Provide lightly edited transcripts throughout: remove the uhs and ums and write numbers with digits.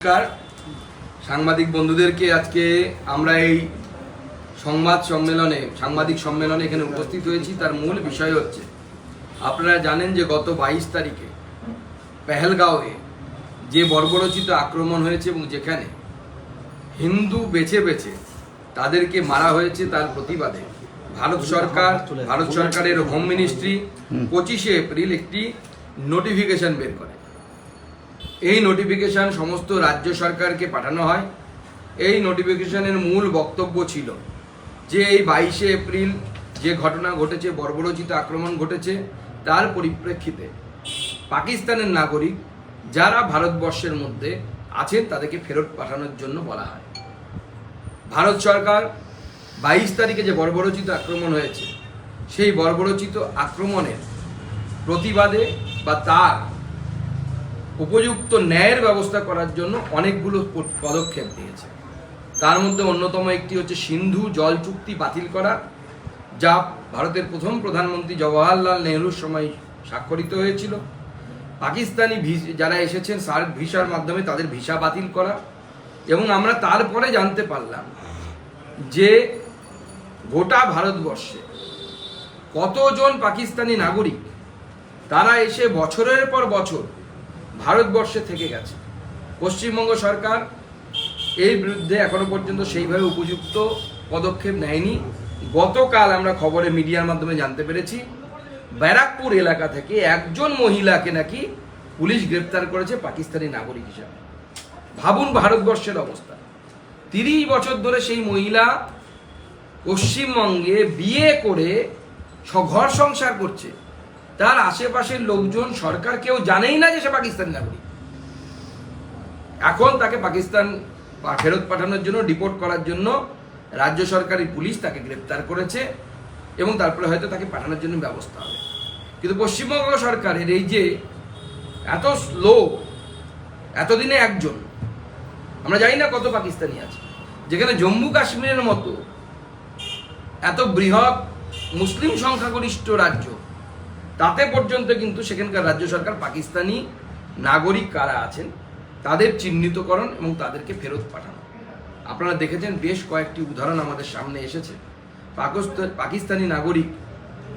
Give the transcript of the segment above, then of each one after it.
নমস্কার সাংবাদিক বন্ধুদেরকে আজকে আমরা এই সাংবাদিক সম্মেলনে এখানে উপস্থিত হয়েছি। তার মূল বিষয় হচ্ছে, আপনারা জানেন যে গত 22 তারিখে পেহেলগাঁওয়ে যে বর্বরোচিত আক্রমণ হয়েছে এবং যেখানে হিন্দু বেছে বেছে তাদেরকে মারা হয়েছে, তার প্রতিবাদে ভারত সরকারের হোম মিনিস্ট্রি 25শে এপ্রিল একটি নোটিফিকেশন বের করে। এই নোটিফিকেশন সমস্ত রাজ্য সরকারকে পাঠানো হয়। এই নোটিফিকেশনের মূল বক্তব্য ছিল যে এই 22শে এপ্রিল যে ঘটনা ঘটেছে, বর্বরোচিত আক্রমণ ঘটেছে, তার পরিপ্রেক্ষিতে পাকিস্তানের নাগরিক যারা ভারতবর্ষের মধ্যে আছেন তাদেরকে ফেরত পাঠানোর জন্য বলা হয়। ভারত সরকার 22 তারিখে যে বর্বরোচিত আক্রমণ হয়েছে, সেই বর্বরোচিত আক্রমণের প্রতিবাদে বা তার উপযুক্ত ন্যায়ের ব্যবস্থা করার জন্য অনেকগুলো পদক্ষেপ নিয়েছে। তার মধ্যে অন্যতম একটি হচ্ছে সিন্ধু জল চুক্তি বাতিল করা, যা ভারতের প্রথম প্রধানমন্ত্রী জওয়াহরলাল নেহরুর সময় স্বাক্ষরিত হয়েছিল। পাকিস্তানি যারা এসেছেন সার্ক ভিসার মাধ্যমে তাদের ভিসা বাতিল করা, এবং আমরা তারপরে জানতে পারলাম যে গোটা ভারতবর্ষে কতজন পাকিস্তানি নাগরিক তারা এসে বছরের পর বছর ভারতবর্ষে থেকে গেছে। পশ্চিমবঙ্গ সরকার এর বিরুদ্ধে এখনো পর্যন্ত সেইভাবে উপযুক্ত পদক্ষেপ নেয়নি। গতকাল আমরা খবরে মিডিয়ার মাধ্যমে জানতে পেরেছি, ব্যারাকপুর এলাকা থেকে একজন মহিলাকে নাকি পুলিশ গ্রেপ্তার করেছে পাকিস্তানি নাগরিক হিসাবে। ভাবুন ভারতবর্ষের অবস্থা। 30 বছর ধরে সেই মহিলা পশ্চিমবঙ্গে বিয়ে করে ঘর সংসার করছে। তার আশেপাশের লোকজন, সরকার কেউ জানেই না যে সে পাকিস্তানি নাগরিক। এখন তাকে পাকিস্তান ফেরত পাঠানোর জন্য, ডিপোর্ট করার জন্য রাজ্য সরকারি পুলিশ তাকে গ্রেপ্তার করেছে এবং তারপরে হয়তো তাকে পাঠানোর জন্য ব্যবস্থা হবে। কিন্তু পশ্চিমবঙ্গ সরকারের এই যে এত স্লো, এতদিনে একজন, আমরা জানি না কত পাকিস্তানি আছে, যেখানে জম্মু কাশ্মীরের মতো এত বৃহৎ মুসলিম সংখ্যাগরিষ্ঠ রাজ্য, তাতে পর্যন্ত কিন্তু সেখানকার রাজ্য সরকার পাকিস্তানি নাগরিক কারা আছেন তাদের চিহ্নিতকরণ এবং তাদেরকে ফেরত পাঠানো। আপনারা দেখেছেন বেশ কয়েকটি উদাহরণ আমাদের সামনে এসেছে। পাকিস্তানি নাগরিক,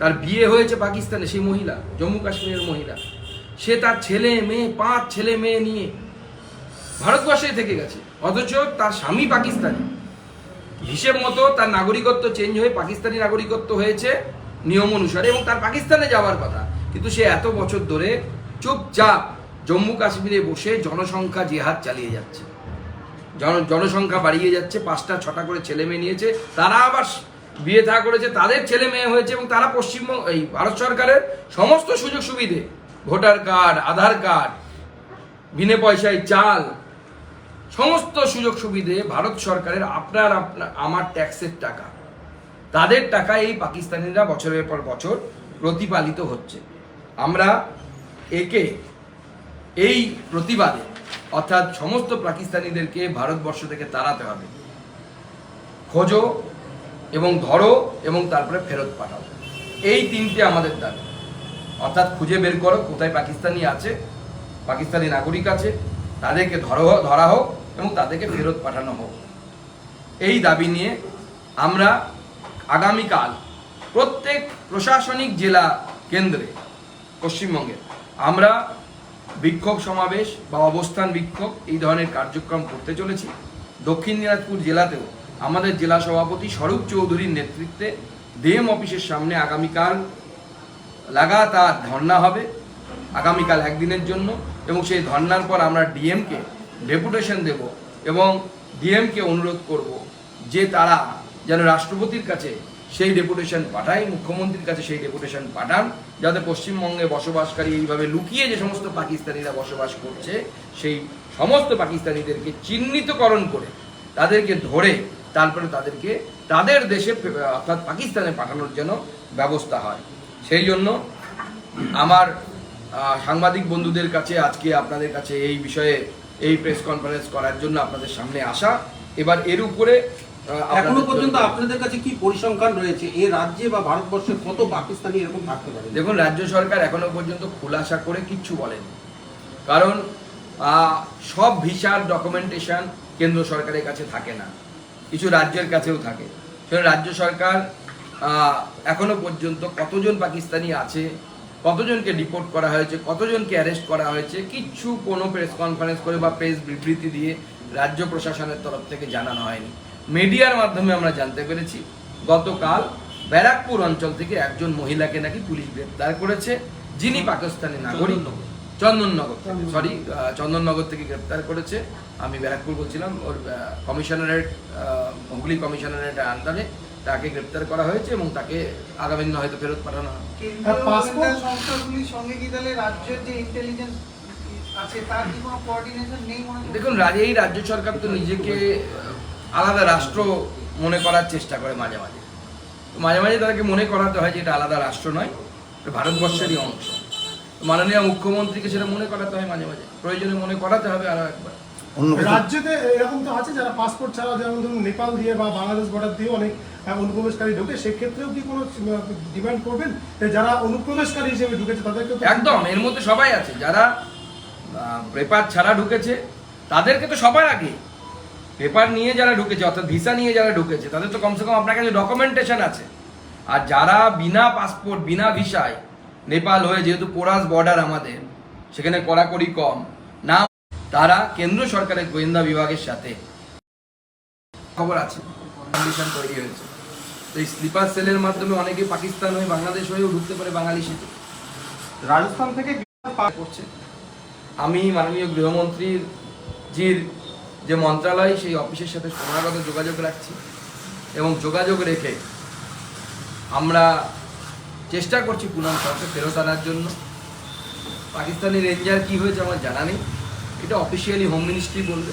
তার বিয়ে হয়েছে পাকিস্তানে, সেই মহিলা জম্মু কাশ্মীরের মহিলা, সে তার ছেলে মেয়ে 5 ছেলে মেয়ে নিয়ে ভারতবর্ষে থেকে গেছে, অথচ তার স্বামী পাকিস্তানি। হিসেব মতো তার নাগরিকত্ব চেঞ্জ হয়ে পাকিস্তানি নাগরিকত্ব হয়েছে নিয়ম অনুসারে, এবং তার পাকিস্তানে যাওয়ার কথা, কিন্তু সে এত বছর ধরে চুপচাপ জম্মু কাশ্মীরে বসে জনসংখ্যা জিহাদ চালিয়ে যাচ্ছে। জনসংখ্যা বাড়িয়ে যাচ্ছে, 5টা 6টা করে ছেলে মেয়ে নিয়েছে, তারা আবার বিয়ে থা করেছে, তাদের ছেলে মেয়ে হয়েছে, এবং তারা এই ভারত সরকারের সমস্ত সুযোগ সুবিধে, ভোটার কার্ড, আধার কার্ড, বিনা পয়সায় চাল, সমস্ত সুযোগ সুবিধে ভারত সরকারের আমার ট্যাক্সের টাকা, তাদের টাকা এই পাকিস্তানিরা বছরের পর বছর প্রতিপালিত হচ্ছে। আমরা এই প্রতিবাদে, অর্থাৎ সমস্ত পাকিস্তানিদেরকে ভারতবর্ষ থেকে তাড়াতে হবে। খোঁজো এবং ধরো এবং তারপরে ফেরত পাঠাও, এই 3টে আমাদের দাবি। অর্থাৎ খুঁজে বের করো কোথায় পাকিস্তানি আছে, পাকিস্তানি নাগরিক আছে, তাদেরকে ধরা হোক এবং তাদেরকে ফেরত পাঠানো হোক। এই দাবি নিয়ে আমরা আগামীকাল প্রত্যেক প্রশাসনিক জেলা কেন্দ্রে পশ্চিমবঙ্গের আমরা বিক্ষোভ সমাবেশ বা অবস্থান বিক্ষোভ এই ধরনের কার্যক্রম করতে চলেছি। দক্ষিণ দিনাজপুর জেলাতেও আমাদের জেলা সভাপতি স্বরূপ চৌধুরীর নেতৃত্বে ডিএম অফিসের সামনে আগামীকাল লাগাতার ধর্ণা হবে, আগামীকাল একদিনের জন্য, এবং সেই ধর্ণার পর আমরা ডিএমকে ডেপুটেশন দেব এবং ডিএমকে অনুরোধ করব যে তারা যেন রাষ্ট্রপতির কাছে সেই ডেপুটেশন পাঠায়, মুখ্যমন্ত্রীর কাছে সেই ডেপুটেশন পাঠান, যাতে পশ্চিমবঙ্গে বসবাসকারী এইভাবে লুকিয়ে যে সমস্ত পাকিস্তানিরা বসবাস করছে, সেই সমস্ত পাকিস্তানিদেরকে চিহ্নিতকরণ করে তাদেরকে ধরে তারপরে তাদেরকে তাদের দেশে অর্থাৎ পাকিস্তানে পাঠানোর জন্য ব্যবস্থা হয়। সেই জন্য আমার সাংবাদিক বন্ধুদের কাছে আজকে আপনাদের কাছে এই বিষয়ে এই প্রেস কনফারেন্স করার জন্য আপনাদের সামনে আসা। এবার এর উপরে এখনো পর্যন্ত আপনাদের কাছে কি পরিসংখ্যান রয়েছে, এই রাজ্যে বা ভারতবর্ষে কত পাকিস্তানি এরকম থাকতে পারে? দেখুন, রাজ্য সরকার এখনো পর্যন্ত খোলাসা করে কিচ্ছু বলেনি, কারণ সব ভিসার ডকুমেন্টেশন কেন্দ্র সরকারের কাছে থাকে না, কিছু রাজ্যের কাছেও থাকে। সেখানে রাজ্য সরকার এখনো পর্যন্ত কতজন পাকিস্তানি আছে, কতজনকে ডিপোর্ট করা হয়েছে, কতজনকে অ্যারেস্ট করা হয়েছে, কিচ্ছু কোনো প্রেস কনফারেন্স করে বা প্রেস বিবৃতি দিয়ে রাজ্য প্রশাসনের তরফ থেকে জানানো হয়নি। মিডিয়ার মাধ্যমে আমরা জানতে পেরেছি গতকাল ব্যারাকপুর অঞ্চল থেকে একজন মহিলাকে নাকি পুলিশ গ্রেপ্তার করেছে, যিনি পাকিস্তানি নাগরিক। চন্দননগর থেকে গ্রেপ্তার করেছে। আমি ব্যারাকপুর বলছিলাম, ওর কমিশনারেট, হুগলি কমিশনারেট আন্ডারে তাকে গ্রেপ্তার করা হয়েছে এবং তাকে আগামী দিনে হয়তো ফেরত পাঠানো হবে। কেন্দ্রীয় সংস্থাগুলির সঙ্গে কি তাহলে রাজ্যের যে ইন্টেলিজেন্স আছে তার কি কোনো কোঅর্ডিনেশন নেই মনে হয়? দেখুন, এই রাজ্য সরকার তো নিজেকে আলাদা রাষ্ট্র মনে করার চেষ্টা করে মাঝে মাঝে। মাঝে মাঝে তাদেরকে মনে করাতে হয় যে এটা আলাদা রাষ্ট্র নয়, এটা ভারতবর্ষেরই অংশ। মাননীয় মুখ্যমন্ত্রীকে সেটা মনে করাতে হয় মাঝে মাঝে, প্রয়োজনে মনে করাতে হবে আরো একবার। রাজ্যতে এরকম তো আছে যারা পাসপোর্ট ছাড়া, যেমন ধরুন নেপাল দিয়ে বা বাংলাদেশ বর্ডার দিয়ে অনেক অনুপ্রবেশকারী ঢোকে, সেক্ষেত্রেও কি কোনো ডিমান্ড করবেন যারা অনুপ্রবেশকারী হিসেবে ঢুকেছে তাদেরকে? একদম, এর মধ্যে সবাই আছে। যারা পেপার ছাড়া ঢুকেছে তাদেরকে তো সবার আগে, পেপার নিয়ে যারা ঢুকেছে অর্থাৎ ভিসা নিয়ে যারা ঢুকেছে তাদের তো কমসে কম আপনার কাছে ডকুমেন্টেশন আছে। আর যারা বিনা পাসপোর্ট বিনা ভিসায় নেপাল হয়ে, যেহেতু পোরাস বর্ডার আমাদের, সেখানে কড়াকড়ি কম না, তারা কেন্দ্র সরকারের গোয়েন্দা বিভাগের সাথে খবর আছে, কন্ডিশন তৈরি হয়েছে। তো এই স্লিপার সেলের মাধ্যমে অনেকে পাকিস্তান হয়ে বাংলাদেশ হয়েও ঢুকতে পারে বাঙালি সেতু। রাজস্থান থেকে করছে। আমি মাননীয় গৃহমন্ত্রীর জির যে মন্ত্রণালয়, সেই অফিসের সাথে ক্রমাগত যোগাযোগ রাখছি এবং যোগাযোগ রেখে আমরা চেষ্টা করছি পুনম সরকার ফেরত আনার জন্য। পাকিস্তানি রেঞ্জার কি হয়েছে আমার জানা নেই, এটা অফিসিয়ালি হোম মিনিস্ট্রি বলবে,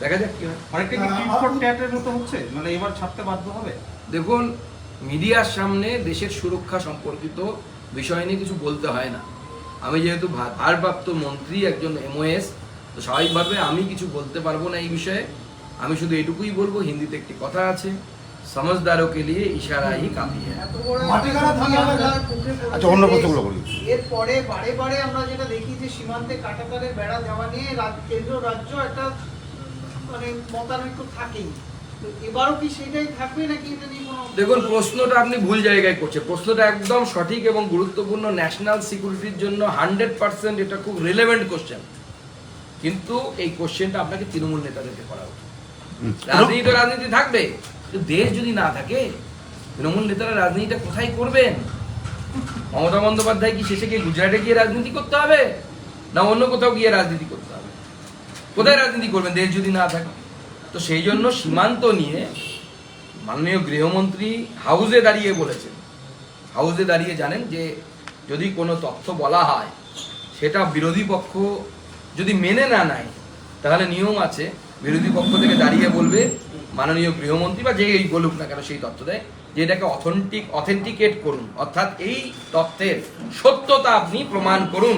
দেখা যাক কি হয়। অনেকটা কি টিট ফর ট্যাটের মতো হচ্ছে, মানে এবার ছাড়তে বাধ্য হবে? দেখুন, মিডিয়ার সামনে দেশের সুরক্ষা সম্পর্কিত বিষয় নিয়ে কিছু বলতে হয় না। আমি যেহেতু ভারপ্রাপ্ত মন্ত্রী, একজন MOS, তো স্বাভাবিকভাবে আমি কিছু বলতে পারবো না এই বিষয়ে। আমি শুধু এটুকুই বলবো, হিন্দিতে একটি কথা আছে, সমঝদারোं के लिए ইশারা ही কাফি है। এত বড় মাটিগাড়া থানা হামলার মুখে পড়েছে। আচ্ছা, অন্য প্রশ্নগুলো বলি। এরপরে বারে বারে আমরা যেটা দেখি যে সীমান্তে কাঁটাতারের বেড়া দেওয়া নিয়ে কেন্দ্র রাজ্য একটা মানে মতানৈক্য থাকেই। তো এবারও কি সেটাই থাকবে নাকি এটা নিয়ে কোনো? দেখুন, প্রশ্নটা আপনি ভুল জায়গায় করছেন। প্রশ্নটা একদম সঠিক এবং গুরুত্বপূর্ণ, ন্যাশনাল সিকিউরিটির জন্য 100% এটা খুব রিলেভেন্ট কোশ্চেন। কিন্তু এই কোশ্চেনটা আপনাকে তৃণমূল নেতাদেরকে করা উচিত। রাজনীতি তো রাজনীতি থাকবে, কিন্তু দেশ যদি না থাকে, তৃণমূল নেতারা রাজনীতিটা কোথায় করবেন? মমতা বন্দ্যোপাধ্যায় কি শেষে গিয়ে গুজরাটে গিয়ে রাজনীতি করতে হবে, না অন্য কোথাও গিয়ে রাজনীতি করতে হবে? কোথায় রাজনীতি করবেন দেশ যদি না থাকে? তো সেই জন্য সীমান্ত নিয়ে মাননীয় গৃহমন্ত্রী হাউসে দাঁড়িয়ে বলেছেন, হাউসে দাঁড়িয়ে জানেন যে যদি কোনো তথ্য বলা হয় সেটা বিরোধী পক্ষ যদি মেনে না নেয়, তাহলে নিয়ম আছে বিরোধী পক্ষ থেকে দাঁড়িয়ে বলবে মাননীয় গৃহমন্ত্রী বা যে এই বলুক না কেন সেই তথ্য দেয় যে এটাকে অথেন্টিকেট করুন, অর্থাৎ এই তথ্যের সত্যতা আপনি প্রমাণ করুন।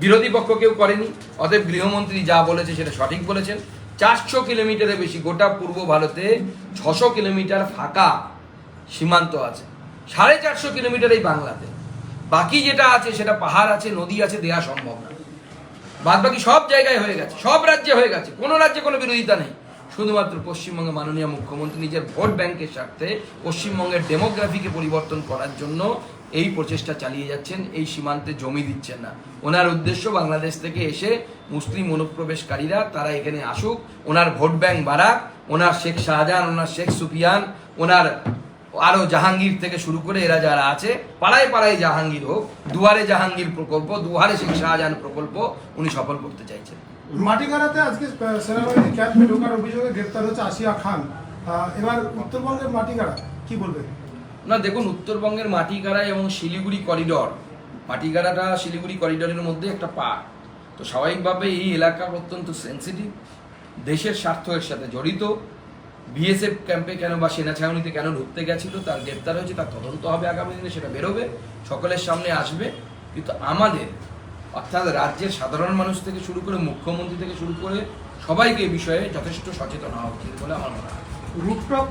বিরোধী পক্ষ কেউ করেনি, অতএব গৃহমন্ত্রী যা বলেছে সেটা সঠিক বলেছেন। 400 কিলোমিটারের বেশি, গোটা পূর্ব ভারতে 600 কিলোমিটার ফাঁকা সীমান্ত আছে, 450 কিলোমিটার এই বাংলাতে। বাকি যেটা আছে সেটা পাহাড় আছে, নদী আছে, দেয়া সম্ভব না। বাদ বাকি সব জায়গায় হয়ে গেছে, সব রাজ্যে হয়ে গেছে, কোনো রাজ্যে কোনো বিরোধিতা নেই। শুধুমাত্র পশ্চিমবঙ্গে মাননীয় মুখ্যমন্ত্রী নিজের ভোট ব্যাংকের স্বার্থে পশ্চিমবঙ্গের ডেমোগ্রাফিকে পরিবর্তন করার জন্য এই প্রচেষ্টা চালিয়ে যাচ্ছেন, এই সীমান্তে জমি দিচ্ছেন না। ওনার উদ্দেশ্য বাংলাদেশ থেকে এসে মুসলিম অনুপ্রবেশকারীরা তারা এখানে আসুক, ওনার ভোট ব্যাংক বাড়াক, ওনার শেখ শাহজাহান, ওনার শেখ সুফিয়ান, ওনার আরো জাহাঙ্গীর থেকে শুরু করে এরা যারা আছে, পাড়ায় পাড়ায় জাহাঙ্গীর হোক, দুয়ারে জাহাঙ্গীর প্রকল্প, দুয়ারে শেখ শাহজাহান প্রকল্প উনি সফল করতে চাইছেন। মাটিগাড়াতে আজকে সেনাবাহিনী ক্যাম্পে ঢোকার অভিযোগে গ্রেপ্তার হচ্ছে আসিয়া খান। এবার উত্তরবঙ্গের মাটিগাড়া কি বলবেন? না দেখুন, উত্তরবঙ্গের মাটিগাড়া এবং শিলিগুড়ি করিডর, মাটিগাড়াটা শিলিগুড়ি করিডরের মধ্যে একটা পার্ট, তো স্বাভাবিকভাবে এই এলাকা অত্যন্ত সেন্সিটিভ, দেশের স্বার্থের সাথে জড়িত। BSF ক্যাম্পে কেন বা সেনা ছাউনিতে কেন ঢুকতে গেছিল, তার গ্রেপ্তার হয়েছে, তার তদন্ত হবে আগামী দিনে, সেটা বেরোবে, সকলের সামনে আসবে। কিন্তু আমাদের অর্থাৎ রাজ্যের সাধারণ মানুষ থেকে শুরু করে মুখ্যমন্ত্রী থেকে শুরু করে সবাইকে এই বিষয়ে যথেষ্ট সচেতন হওয়া উচিত বলে আমার মনে হয়। রুটটক